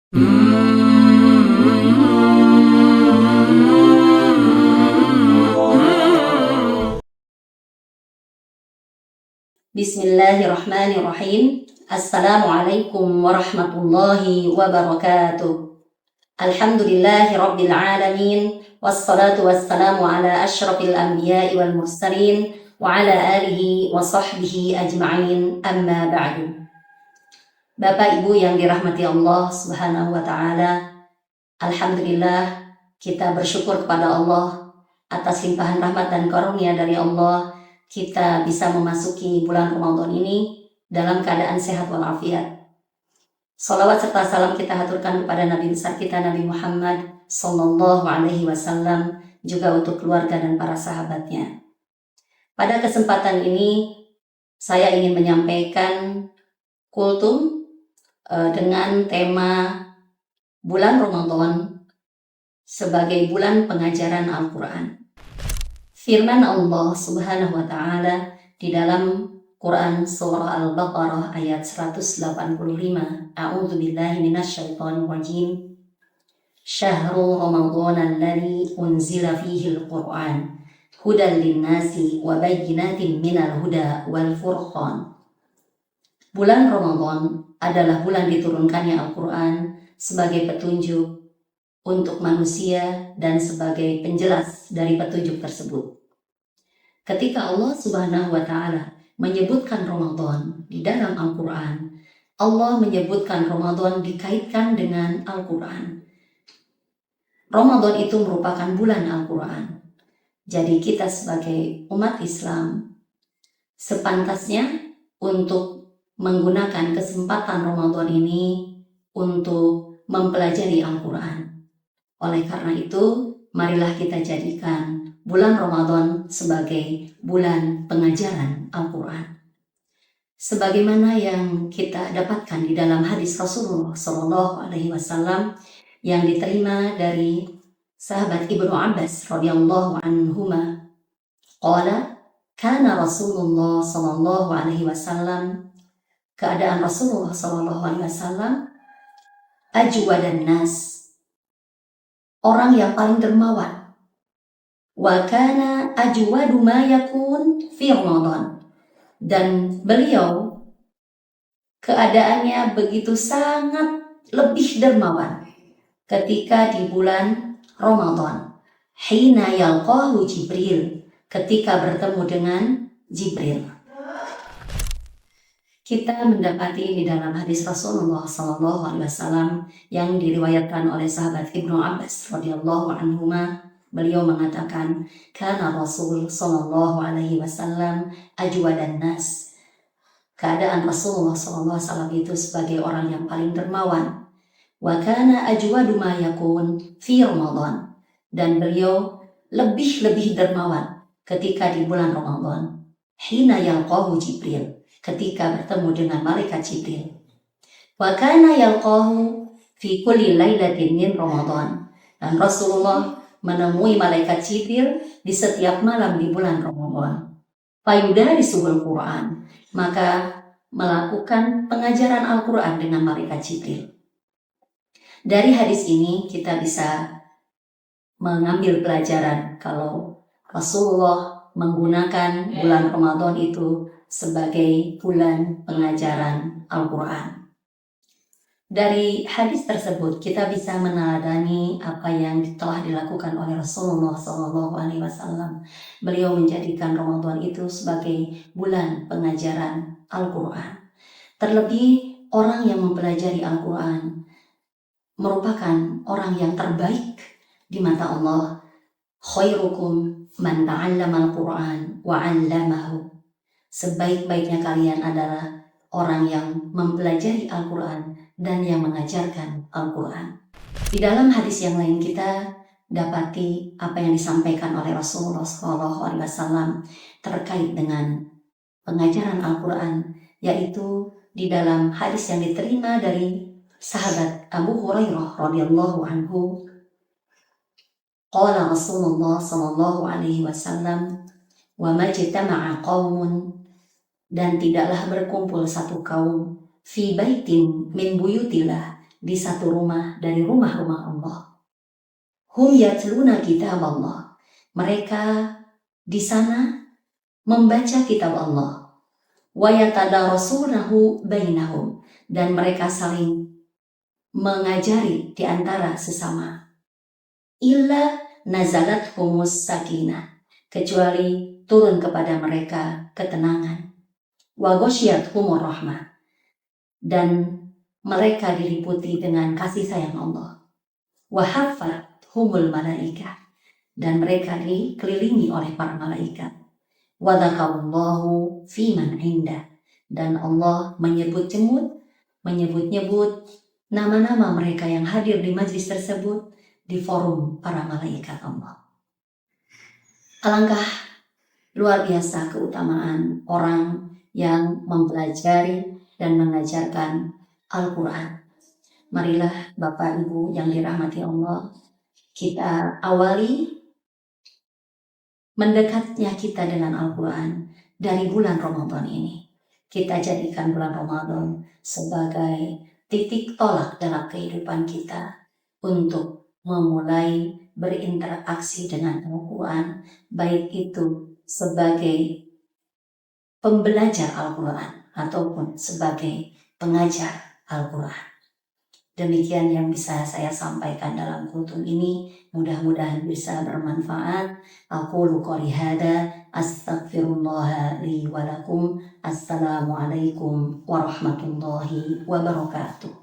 Bismillahirrahmanirrahim. Assalamualaikum warahmatullahi wabarakatuh. Alhamdulillahi rabbil alamin. Wassalatu wassalamu ala ashrafil anbiya'i wal mursalin wa ala alihi wa sahbihi ajma'in, amma ba'du. Bapak Ibu yang dirahmati Allah Subhanahu wa ta'ala, alhamdulillah kita bersyukur kepada Allah atas limpahan rahmat dan karunia dari Allah. Kita bisa memasuki bulan Ramadan ini dalam keadaan sehat walafiat. Salawat serta salam kita haturkan kepada Nabi besar kita Nabi Muhammad Sallallahu Alaihi Wasallam, juga untuk keluarga dan para sahabatnya. Pada kesempatan ini saya ingin menyampaikan kultum dengan tema bulan Ramadan sebagai bulan pengajaran Al-Quran. Firman Allah Subhanahu wa ta'ala di dalam Quran surah Al-Baqarah ayat 185. A'udzu billahi minasyaitonir rajim. Syahrul Ramadan alladzi unzila fihi al-Qur'an hudan lin-nasi wa bayyinatin minal huda wal furqan. Bulan Ramadan adalah bulan diturunkannya Al-Quran sebagai petunjuk untuk manusia dan sebagai penjelas dari petunjuk tersebut. Ketika Allah Subhanahu wa ta'ala menyebutkan Ramadan di dalam Al-Quran, Allah menyebutkan Ramadan dikaitkan dengan Al-Quran. Ramadan itu merupakan bulan Al-Quran. Jadi kita sebagai umat Islam sepantasnya untuk menggunakan kesempatan Ramadan ini untuk mempelajari Al-Quran. Oleh karena itu, marilah kita jadikan bulan Ramadan sebagai bulan pengajaran Al-Quran. Sebagaimana yang kita dapatkan di dalam hadis Rasulullah Shallallahu Alaihi Wasallam yang diterima dari sahabat Ibnu Abbas radhiyallahu anhuma, qala kana Rasulullah Shallallahu Alaihi Wasallam, keadaan Rasulullah Shallallahu Alaihi Wasallam, ajwadan nas, orang yang paling dermawan, wa kana ajwadu ma yakun fi Ramadan, dan beliau keadaannya begitu sangat lebih dermawan ketika di bulan Ramadan. Hina yalqahu Jibril, ketika bertemu dengan Jibril. Kita mendapati di dalam hadis Rasulullah Sallallahu Alaihi Wasallam yang diriwayatkan oleh sahabat Ibnu Abbas radhiyallahu anhuma, beliau mengatakan, kana Rasul Sallallahu Alaihi Wasallam ajwadan nas. Keadaan Rasulullah Sallallahu Alaihi Wasallam itu sebagai orang yang paling dermawan. Wa kana ajwadu ma yakun fi Ramadan, dan beliau lebih dermawan ketika di bulan Ramadan. Hina yalqahu Jibril, ketika bertemu dengan malaikat Jibril. Wa kana yalqahu fi kulli lailatin min Ramadan, dan Rasulullah menemui malaikat Jibril di setiap malam di bulan Ramadan. Fayudarisuhul Quran, maka melakukan pengajaran Al-Quran dengan malaikat Jibril. Dari hadis ini kita bisa mengambil pelajaran kalau Rasulullah menggunakan bulan Ramadan itu sebagai bulan pengajaran Al-Quran. Dari hadis tersebut kita bisa meneladani apa yang telah dilakukan oleh Rasulullah SAW. Beliau menjadikan Ramadan itu sebagai bulan pengajaran Al-Quran. Terlebih orang yang mempelajari Al-Quran merupakan orang yang terbaik di mata Allah. Khairukum man ta'allama al-Quran wa 'allamahu. Sebaik-baiknya kalian adalah orang yang mempelajari Al-Quran dan yang mengajarkan Al-Quran. Di dalam hadis yang lain kita dapati apa yang disampaikan oleh Rasulullah SAW terkait dengan pengajaran Al-Quran, yaitu di dalam hadis yang diterima dari sahabat Abu Hurairah radhiyallahu anhu, qala Rasulullah sallallahu alaihi wasallam, wa majtama'a qaumun, dan tidaklah berkumpul satu kaum, fi baitin min buyutillah, di satu rumah dari rumah-rumah Allah. Hum yatluna kitab Allah. Mereka di sana membaca kitab Allah. Wa yatadarasunahu bainahum. Dan mereka saling mengajari di antara sesama. Illa nazalat humus sakinah. Kecuali turun kepada mereka ketenangan. Wa ghasyiyat humur rahmah. Dan mereka diliputi dengan kasih sayang Allah. Wa haffat humul malaikah. Dan mereka dikelilingi oleh para malaikat. Wa dzakarallahu fiman indah. Dan Allah menyebut-nyebut nama-nama mereka yang hadir di majlis tersebut di forum para malaikat Allah. Alangkah luar biasa keutamaan orang yang mempelajari dan mengajarkan Al-Quran. Marilah Bapak Ibu yang dirahmati Allah, kita awali mendekatnya kita dengan Al-Quran dari bulan Ramadan ini. Kita jadikan bulan Ramadan sebagai titik tolak dalam kehidupan kita untuk memulai berinteraksi dengan Al-Quran, baik itu sebagai pembelajar Al-Quran ataupun sebagai pengajar Al-Quran. Demikian yang bisa saya sampaikan dalam kutub ini. Mudah-mudahan bisa bermanfaat. Aqulu qouli hada astaghfirullah li wa lakum. Assalamualaikum warahmatullahi wabarakatuh.